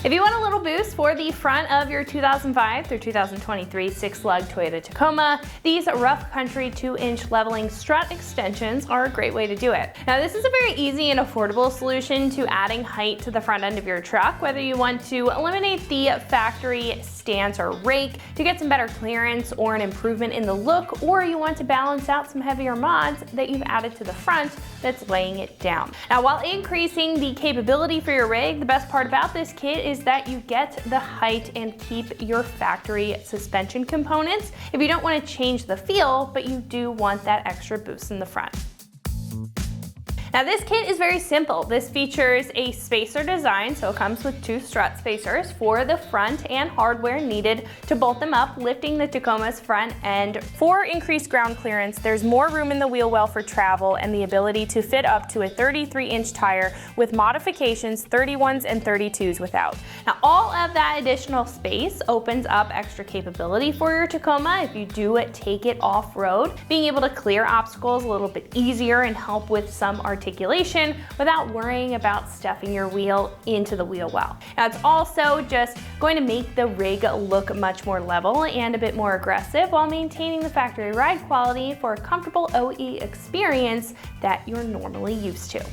If you want a little boost for the front of your 2005 through 2023 6-lug Toyota Tacoma, these rough country 2-inch leveling strut extensions are a great way to do it. Now this is a very easy and affordable solution to adding height to the front end of your truck, whether you want to eliminate the factory stance or rake to get some better clearance or an improvement in the look, or you want to balance out some heavier mods that you've added to the front that's laying it down. Now while increasing the capability for your rig, the best part about this kit is that you get the height and keep your factory suspension components if you don't want to change the feel, but you do want that extra boost in the front. Now this kit is very simple. This features a spacer design, so it comes with 2 strut spacers for the front and hardware needed to bolt them up, lifting the Tacoma's front end. For increased ground clearance, there's more room in the wheel well for travel and the ability to fit up to a 33-inch tire with modifications 31s and 32s without. Now all of that additional space opens up extra capability for your Tacoma if you do take it off-road, being able to clear obstacles a little bit easier and help with some articulation without worrying about stuffing your wheel into the wheel well. Now it's also just going to make the rig look much more level and a bit more aggressive while maintaining the factory ride quality for a comfortable OE experience that you're normally used to.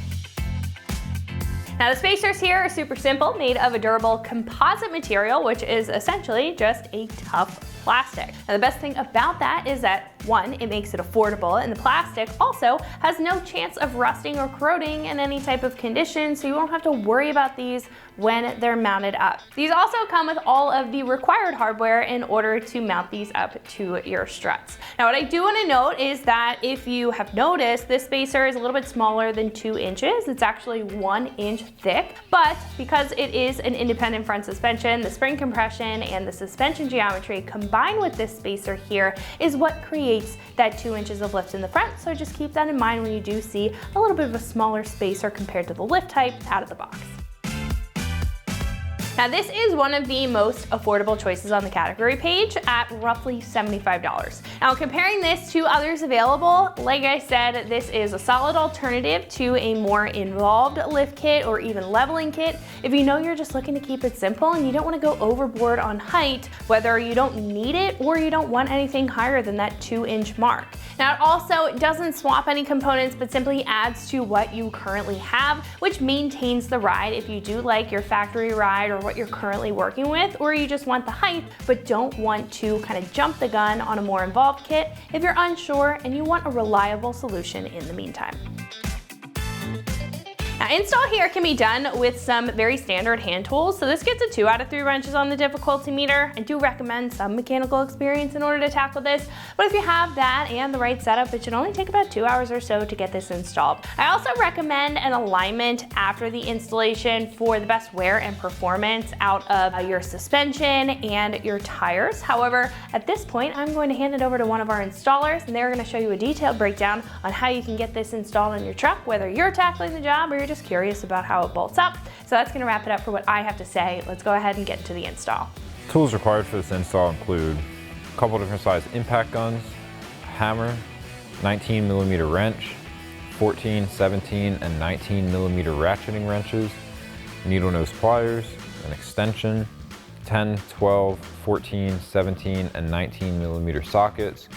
Now the spacers here are super simple, made of a durable composite material, which is essentially just a tough plastic. Now the best thing about that is that, one, it makes it affordable, and the plastic also has no chance of rusting or corroding in any type of condition, so you won't have to worry about these when they're mounted up. These also come with all of the required hardware in order to mount these up to your struts. Now what I do want to note is that if you have noticed, this spacer is a little bit smaller than 2 inches. It's actually 1 inch thick, but because it is an independent front suspension, the spring compression and the suspension geometry combined with this spacer here is what creates that 2 inches of lift in the front, so just keep that in mind when you do see a little bit of a smaller spacer compared to the lift type out of the box. Now this is one of the most affordable choices on the category page at roughly $75. Now comparing this to others available, like I said, this is a solid alternative to a more involved lift kit or even leveling kit if you know you're just looking to keep it simple and you don't want to go overboard on height, whether you don't need it or you don't want anything higher than that 2-inch mark. Now it also doesn't swap any components but simply adds to what you currently have, which maintains the ride if you do like your factory ride or what you're currently working with, or you just want the height but don't want to kind of jump the gun on a more involved kit if you're unsure and you want a reliable solution in the meantime. Now install here can be done with some very standard hand tools, so this gets a 2 out of 3 wrenches on the difficulty meter. I do recommend some mechanical experience in order to tackle this, but if you have that and the right setup, it should only take about 2 hours or so to get this installed. I also recommend an alignment after the installation for the best wear and performance out of your suspension and your tires. However, at this point, I'm going to hand it over to one of our installers and they're going to show you a detailed breakdown on how you can get this installed on your truck, whether you're tackling the job or you're just curious about how it bolts up. So that's gonna wrap it up for what I have to say. Let's go ahead and get into the install. Tools required for this install include a couple different size impact guns, a hammer, 19mm wrench, 14, 17, and 19mm ratcheting wrenches, needle nose pliers, an extension, 10, 12, 14, 17, and 19mm sockets,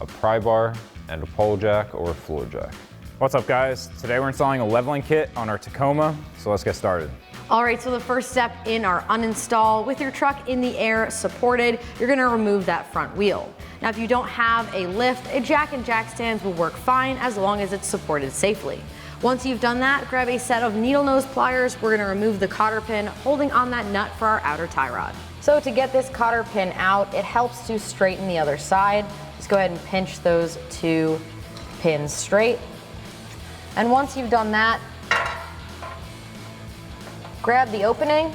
a pry bar, and a pole jack or a floor jack. What's up guys? Today we're installing a leveling kit on our Tacoma, so let's get started. All right, so the first step in our uninstall, with your truck in the air supported, you're gonna remove that front wheel. Now if you don't have a lift, a jack and jack stands will work fine as long as it's supported safely. Once you've done that, grab a set of needle nose pliers. We're gonna remove the cotter pin holding on that nut for our outer tie rod. So to get this cotter pin out, it helps to straighten the other side. Just go ahead and pinch those 2 pins straight. And once you've done that, grab the opening,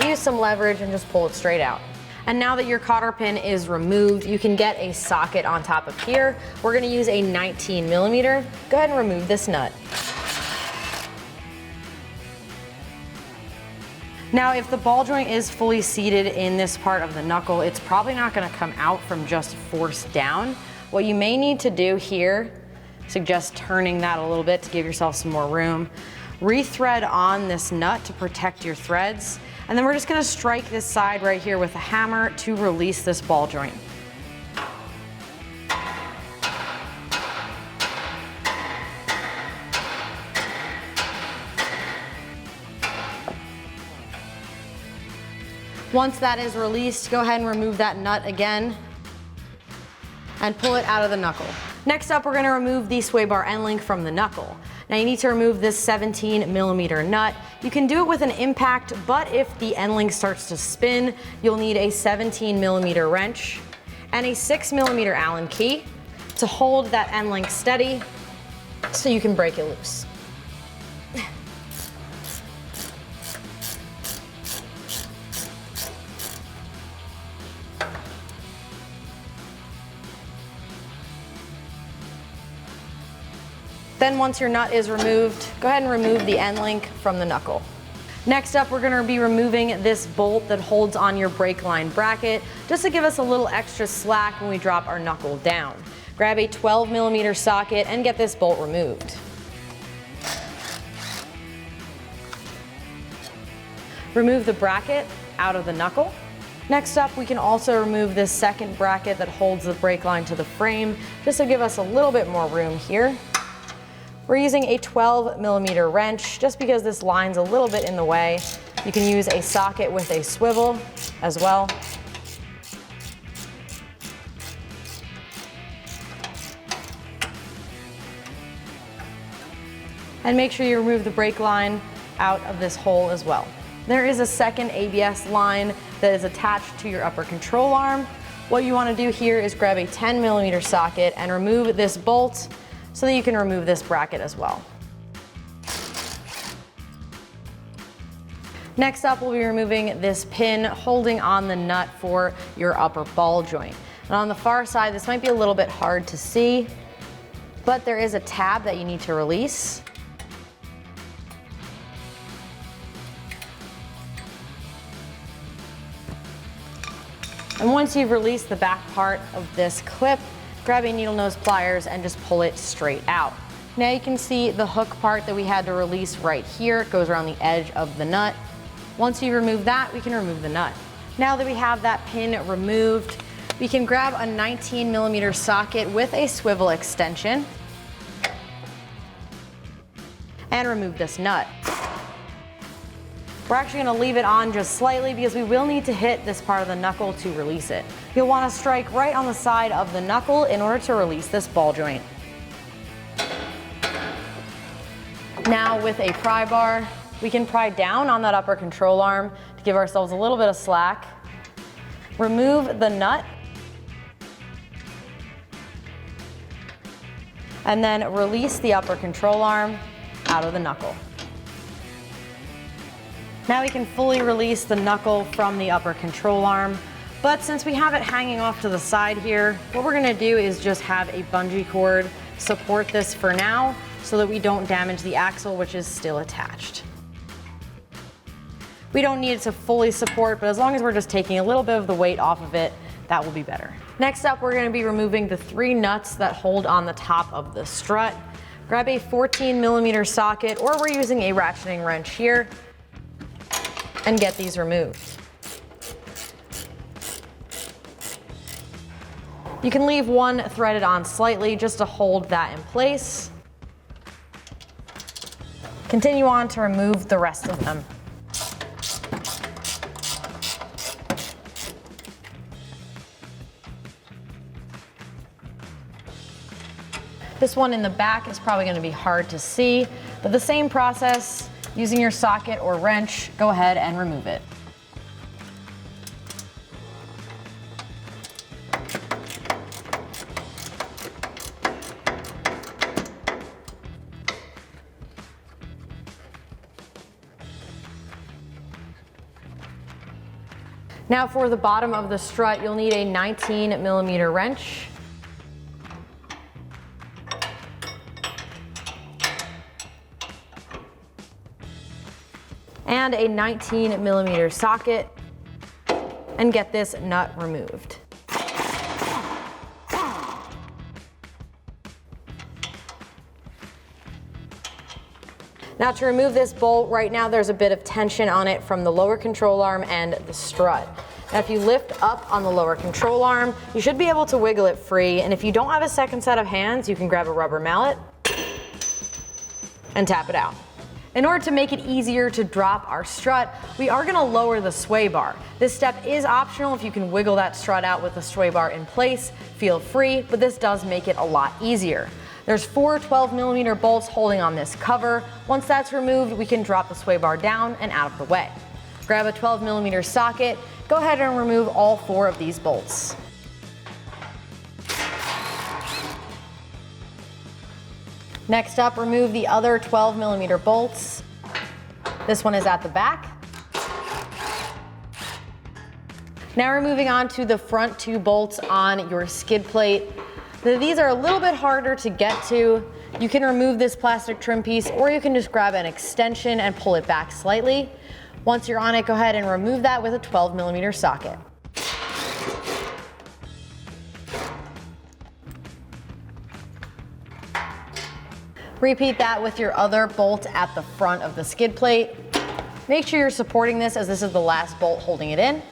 use some leverage and just pull it straight out. And now that your cotter pin is removed, you can get a socket on top of here. We're gonna use a 19mm. Go ahead and remove this nut. Now, if the ball joint is fully seated in this part of the knuckle, it's probably not gonna come out from just force down. What you may need to do here, suggest turning that a little bit to give yourself some more room. Re-thread on this nut to protect your threads. And then we're just gonna strike this side right here with a hammer to release this ball joint. Once that is released, go ahead and remove that nut again and pull it out of the knuckle. Next up, we're gonna remove the sway bar end link from the knuckle. Now you need to remove this 17mm nut. You can do it with an impact, but if the end link starts to spin, you'll need a 17mm wrench and a 6mm Allen key to hold that end link steady so you can break it loose. Then once your nut is removed, go ahead and remove the end link from the knuckle. Next up, we're gonna be removing this bolt that holds on your brake line bracket, just to give us a little extra slack when we drop our knuckle down. Grab a 12mm socket and get this bolt removed. Remove the bracket out of the knuckle. Next up, we can also remove this second bracket that holds the brake line to the frame, just to give us a little bit more room here. We're using a 12mm wrench just because this line's a little bit in the way. You can use a socket with a swivel as well. And make sure you remove the brake line out of this hole as well. There is a second ABS line that is attached to your upper control arm. What you want to do here is grab a 10mm socket and remove this bolt so that you can remove this bracket as well. Next up, we'll be removing this pin holding on the nut for your upper ball joint. And on the far side, this might be a little bit hard to see, but there is a tab that you need to release. And once you've released the back part of this clip, grab a needle nose pliers and just pull it straight out. Now you can see the hook part that we had to release right here. It goes around the edge of the nut. Once you remove that, we can remove the nut. Now that we have that pin removed, we can grab a 19mm socket with a swivel extension and remove this nut. We're actually gonna leave it on just slightly because we will need to hit this part of the knuckle to release it. You'll wanna strike right on the side of the knuckle in order to release this ball joint. Now with a pry bar, we can pry down on that upper control arm to give ourselves a little bit of slack. Remove the nut. And then release the upper control arm out of the knuckle. Now we can fully release the knuckle from the upper control arm, but since we have it hanging off to the side here, what we're gonna do is just have a bungee cord support this for now so that we don't damage the axle, which is still attached. We don't need it to fully support, but as long as we're just taking a little bit of the weight off of it, that will be better. Next up, we're gonna be removing the 3 nuts that hold on the top of the strut. Grab a 14mm socket, or we're using a ratcheting wrench here, and get these removed. You can leave one threaded on slightly just to hold that in place. Continue on to remove the rest of them. This one in the back is probably going to be hard to see, but the same process. Using your socket or wrench, go ahead and remove it. Now for the bottom of the strut, you'll need a 19mm wrench. And a 19mm socket, and get this nut removed. Now to remove this bolt, right now there's a bit of tension on it from the lower control arm and the strut. Now if you lift up on the lower control arm, you should be able to wiggle it free, and if you don't have a second set of hands, you can grab a rubber mallet and tap it out. In order to make it easier to drop our strut, we are going to lower the sway bar. This step is optional. If you can wiggle that strut out with the sway bar in place, feel free, but this does make it a lot easier. There's 4 12mm bolts holding on this cover. Once that's removed, we can drop the sway bar down and out of the way. Grab a 12mm socket, go ahead and remove all 4 of these bolts. Next up, remove the other 12mm bolts. This one is at the back. Now we're moving on to the front 2 bolts on your skid plate. These are a little bit harder to get to. You can remove this plastic trim piece, or you can just grab an extension and pull it back slightly. Once you're on it, go ahead and remove that with a 12mm socket. Repeat that with your other bolt at the front of the skid plate. Make sure you're supporting this, as this is the last bolt holding it in.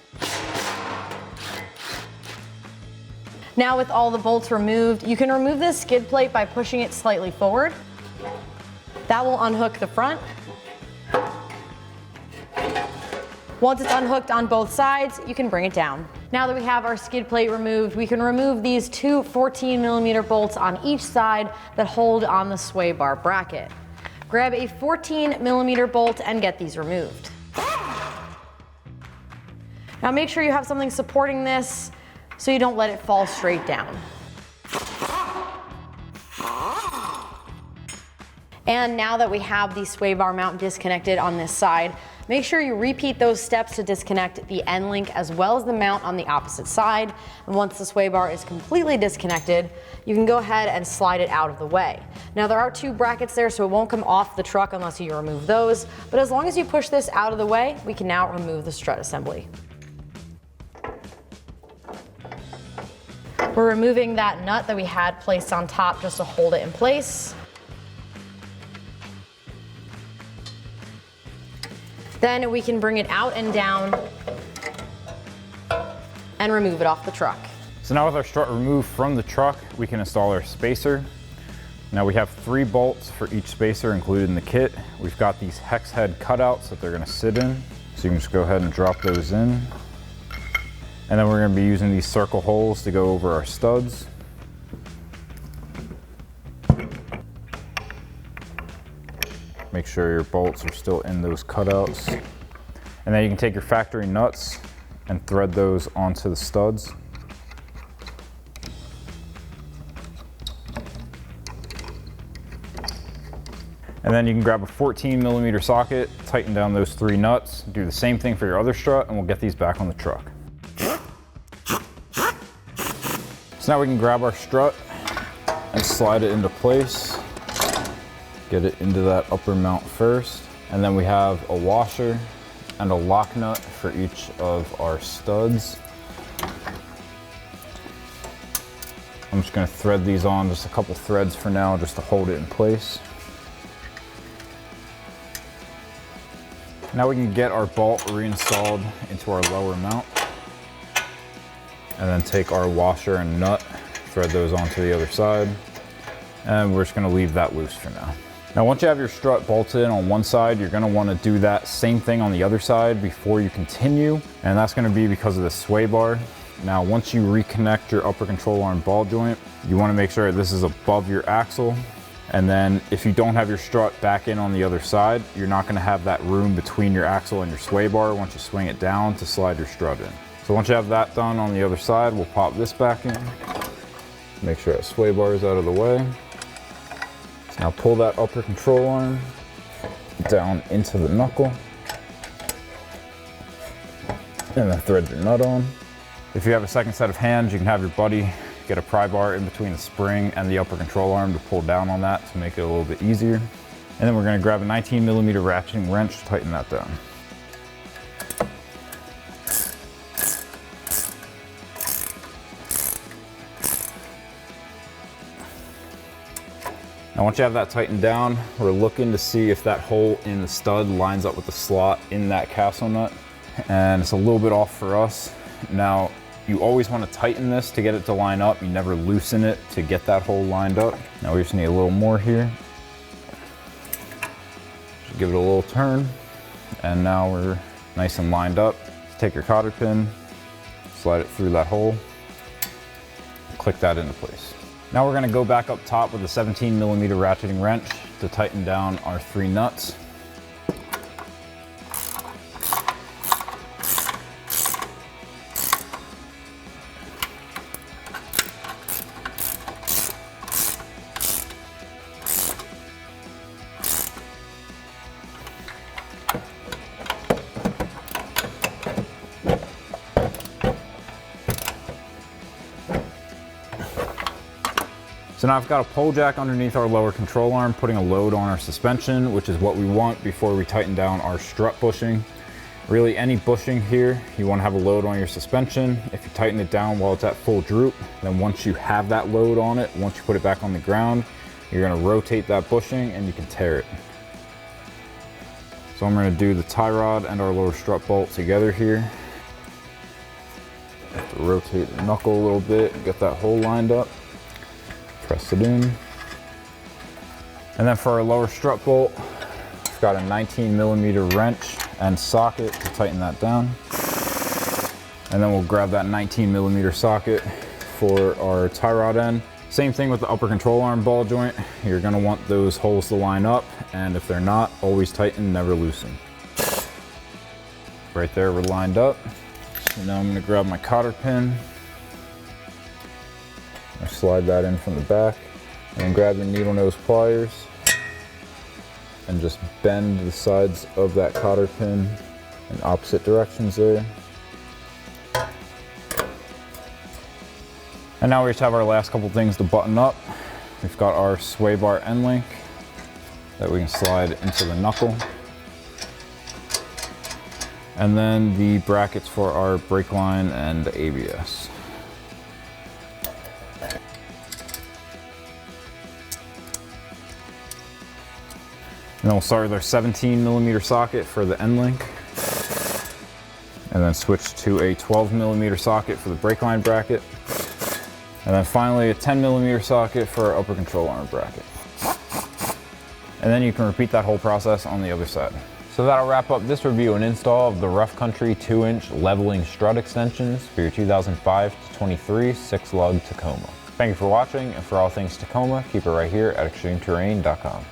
Now with all the bolts removed, you can remove this skid plate by pushing it slightly forward. That will unhook the front. Once it's unhooked on both sides, you can bring it down. Now that we have our skid plate removed, we can remove these 2 14mm bolts on each side that hold on the sway bar bracket. Grab a 14mm bolt and get these removed. Now make sure you have something supporting this so you don't let it fall straight down. And now that we have the sway bar mount disconnected on this side, make sure you repeat those steps to disconnect the end link as well as the mount on the opposite side. And once the sway bar is completely disconnected, you can go ahead and slide it out of the way. Now there are 2 brackets there, so it won't come off the truck unless you remove those. But as long as you push this out of the way, we can now remove the strut assembly. We're removing that nut that we had placed on top just to hold it in place. Then we can bring it out and down and remove it off the truck. So now with our strut removed from the truck, we can install our spacer. Now we have 3 bolts for each spacer included in the kit. We've got these hex head cutouts that they're gonna sit in. So you can just go ahead and drop those in. And then we're gonna be using these circle holes to go over our studs. Make sure your bolts are still in those cutouts. And then you can take your factory nuts and thread those onto the studs. And then you can grab a 14mm socket, tighten down those 3 nuts, do the same thing for your other strut, and we'll get these back on the truck. So now we can grab our strut and slide it into place. Get it into that upper mount first. And then we have a washer and a lock nut for each of our studs. I'm just gonna thread these on, just a couple threads for now, just to hold it in place. Now we can get our bolt reinstalled into our lower mount. And then take our washer and nut, thread those onto the other side. And we're just gonna leave that loose for now. Now once you have your strut bolted in on one side, you're gonna wanna do that same thing on the other side before you continue. And that's gonna be because of the sway bar. Now once you reconnect your upper control arm ball joint, you wanna make sure this is above your axle. And then if you don't have your strut back in on the other side, you're not gonna have that room between your axle and your sway bar once you swing it down to slide your strut in. So once you have that done on the other side, we'll pop this back in. Make sure that sway bar is out of the way. So now pull that upper control arm down into the knuckle. And then thread your nut on. If you have a second set of hands, you can have your buddy get a pry bar in between the spring and the upper control arm to pull down on that to make it a little bit easier. And then we're gonna grab a 19mm ratcheting wrench to tighten that down. Now once you have that tightened down, we're looking to see if that hole in the stud lines up with the slot in that castle nut. And it's a little bit off for us. Now, you always want to tighten this to get it to line up. You never loosen it to get that hole lined up. Now we just need a little more here. Just give it a little turn. And now we're nice and lined up. Take your cotter pin, slide it through that hole, click that into place. Now we're going to go back up top with a 17mm ratcheting wrench to tighten down our 3 nuts. So now I've got a pole jack underneath our lower control arm, putting a load on our suspension, which is what we want before we tighten down our strut bushing. Really, any bushing here, you want to have a load on your suspension. If you tighten it down while it's at full droop, then once you have that load on it, once you put it back on the ground, you're going to rotate that bushing and you can tear it. So I'm going to do the tie rod and our lower strut bolt together here. Have to rotate the knuckle a little bit and get that hole lined up. Press it in. And then for our lower strut bolt, I've got a 19mm wrench and socket to tighten that down. And then we'll grab that 19mm socket for our tie rod end. Same thing with the upper control arm ball joint. You're gonna want those holes to line up, and if they're not, always tighten, never loosen. Right there, we're lined up. So now I'm gonna grab my cotter pin. I slide that in from the back, and then grab your needle nose pliers and just bend the sides of that cotter pin in opposite directions there. And now we just have our last couple things to button up. We've got our sway bar end link that we can slide into the knuckle. And then the brackets for our brake line and ABS. And then we'll start with our 17mm socket for the end link. And then switch to a 12mm socket for the brake line bracket. And then finally a 10mm socket for our upper control arm bracket. And then you can repeat that whole process on the other side. So that'll wrap up this review and install of the Rough Country 2-inch leveling strut extensions for your 2005 to 23 6-lug Tacoma. Thank you for watching, and for all things Tacoma, keep it right here at ExtremeTerrain.com.